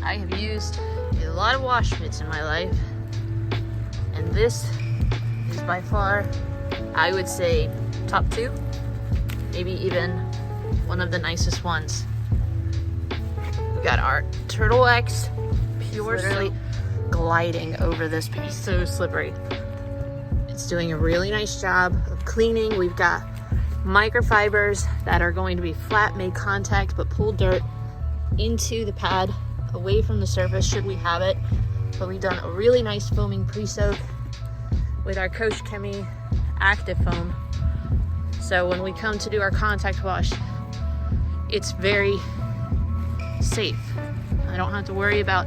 I have used a lot of wash mitts in my life, and this is by far, I would say, top 2, maybe even one of the nicest ones. We got our Turtle X Pure Soap gliding over this piece, so slippery. It's doing a really nice job of cleaning. We've got microfibers that are going to be flat, make contact, but pull dirt into the pad away from the surface should we have it. But we've done a really nice foaming pre-soak with our Coach Chemi active foam. So when we come to do our contact wash, it's very safe. I don't have to worry about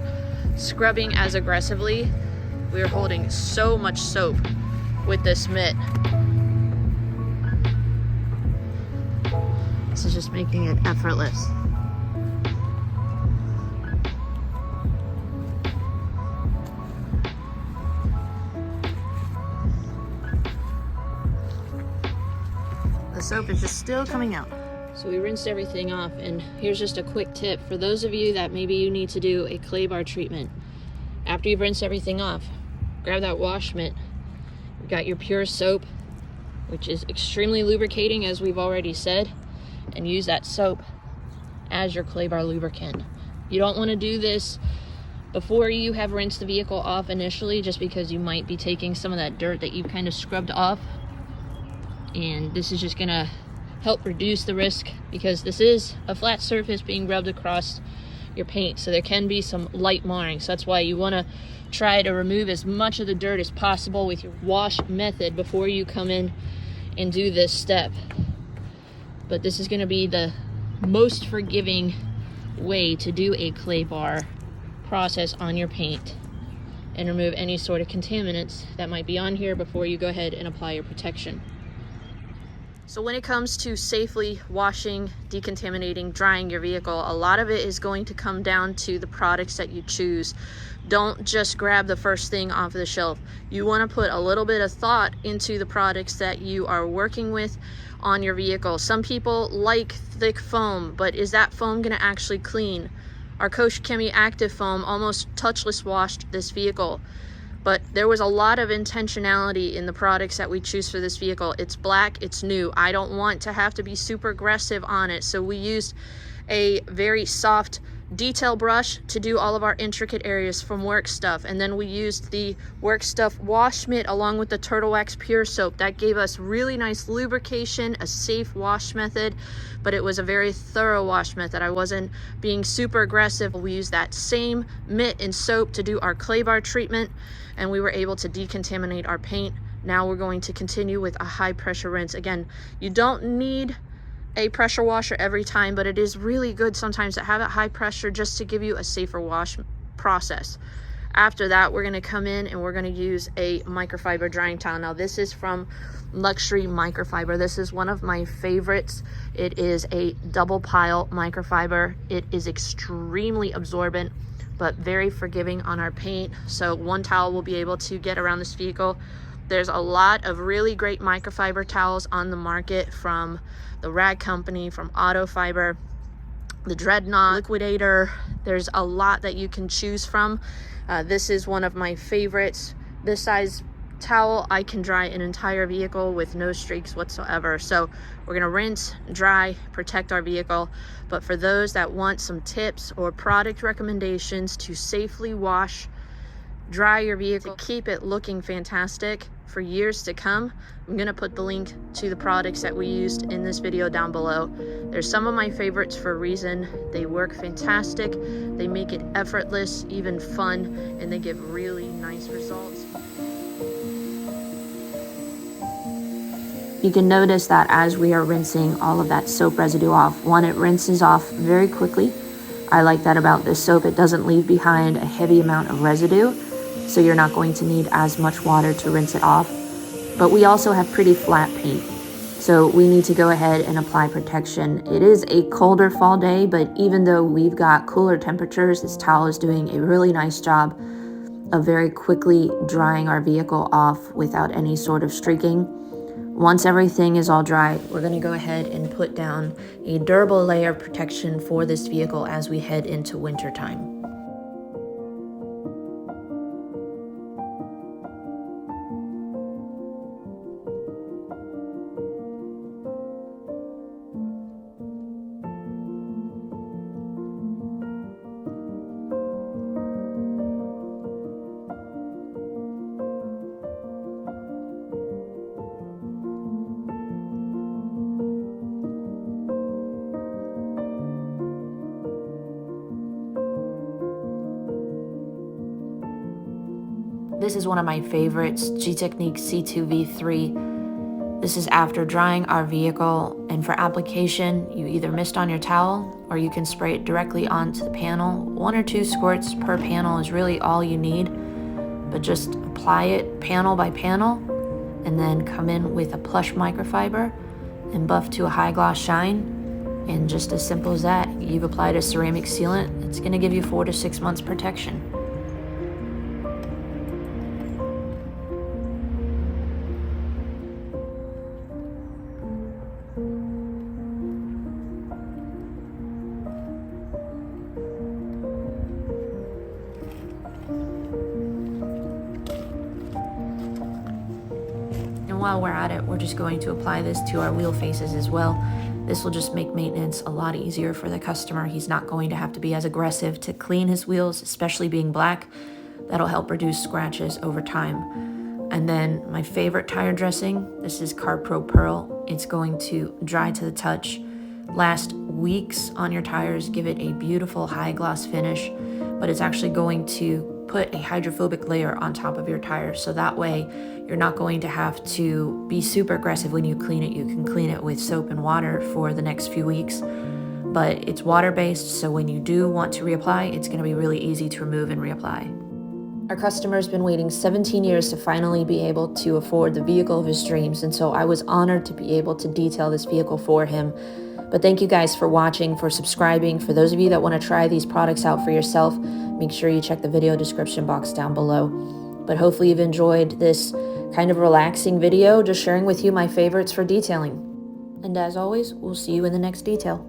scrubbing as aggressively. We're holding so much soap with this mitt. This is just making it effortless. The soap is just still coming out. So we rinsed everything off, and here's just a quick tip for those of you that maybe you need to do a clay bar treatment. After you've rinsed everything off, grab that wash mitt. You've got your pure soap, which is extremely lubricating, as we've already said, and use that soap as your clay bar lubricant. You don't want to do this before you have rinsed the vehicle off initially, just because you might be taking some of that dirt that you've kind of scrubbed off, and this is just gonna help reduce the risk, because this is a flat surface being rubbed across your paint, so there can be some light marring. So that's why you want to try to remove as much of the dirt as possible with your wash method before you come in and do this step. But this is going to be the most forgiving way to do a clay bar process on your paint and remove any sort of contaminants that might be on here before you go ahead and apply your protection. So when it comes to safely washing, decontaminating, drying your vehicle, a lot of it is going to come down to the products that you choose. Don't just grab the first thing off the shelf. You want to put a little bit of thought into the products that you are working with on your vehicle. Some people like thick foam, but is that foam going to actually clean? Our Coach Chemi active foam almost touchless washed this vehicle. But there was a lot of intentionality in the products that we choose for this vehicle. It's black, it's new. I don't want to have to be super aggressive on it. So we used a very soft detail brush to do all of our intricate areas from work stuff. And then we used the work stuff wash mitt along with the Turtle X Pure Soap. That gave us really nice lubrication, a safe wash method, but it was a very thorough wash method. I wasn't being super aggressive. We used that same mitt and soap to do our clay bar treatment, and we were able to decontaminate our paint. Now we're going to continue with a high pressure rinse. Again, you don't need a pressure washer every time, but it is really good sometimes to have it high pressure just to give you a safer wash process. After that, we're going to come in and we're going to use a microfiber drying towel. Now this is from Luxury Microfiber. This is one of my favorites. It is a double pile microfiber. It is extremely absorbent but very forgiving on our paint, so one towel will be able to get around this vehicle. There's a lot of really great microfiber towels on the market, from the Rag Company, from Auto Fiber, the Dreadnought, Liquidator. There's a lot that you can choose from. This is one of my favorites. This size towel, I can dry an entire vehicle with no streaks whatsoever. So we're gonna rinse, dry, protect our vehicle. But for those that want some tips or product recommendations to safely wash, dry your vehicle, to keep it looking fantastic for years to come, I'm gonna put the link to the products that we used in this video down below. There's some of my favorites for a reason. They work fantastic, they make it effortless, even fun, and they give really nice results. You can notice that as we are rinsing all of that soap residue off, one, it rinses off very quickly. I like that about this soap. It doesn't leave behind a heavy amount of residue, so you're not going to need as much water to rinse it off. But we also have pretty flat paint, so we need to go ahead and apply protection. It is a colder fall day, but even though we've got cooler temperatures, this towel is doing a really nice job of very quickly drying our vehicle off without any sort of streaking. Once everything is all dry, we're going to go ahead and put down a durable layer of protection for this vehicle as we head into winter time. This is one of my favorites, G-Technique C2 V3. This is after drying our vehicle, and for application, you either mist on your towel or you can spray it directly onto the panel. 1 or 2 squirts per panel is really all you need, but just apply it panel by panel and then come in with a plush microfiber and buff to a high gloss shine. And just as simple as that, you've applied a ceramic sealant. It's going to give you 4 to 6 months protection. And while we're at it, we're just going to apply this to our wheel faces as well. This will just make maintenance a lot easier for the customer. He's not going to have to be as aggressive to clean his wheels, especially being black. That'll help reduce scratches over time. And then my favorite tire dressing, this is Car Pro Pearl. It's going to dry to the touch, last weeks on your tires, give it a beautiful high gloss finish, but it's actually going to put a hydrophobic layer on top of your tires, so that way you're not going to have to be super aggressive when you clean it. You can clean it with soap and water for the next few weeks, but it's water-based, so when you do want to reapply, it's going to be really easy to remove and reapply. Our customer's been waiting 17 years to finally be able to afford the vehicle of his dreams, and so I was honored to be able to detail this vehicle for him. But thank you guys for watching, for subscribing. For those of you that want to try these products out for yourself, make sure you check the video description box down below. But hopefully you've enjoyed this kind of relaxing video, just sharing with you my favorites for detailing. And as always, we'll see you in the next detail.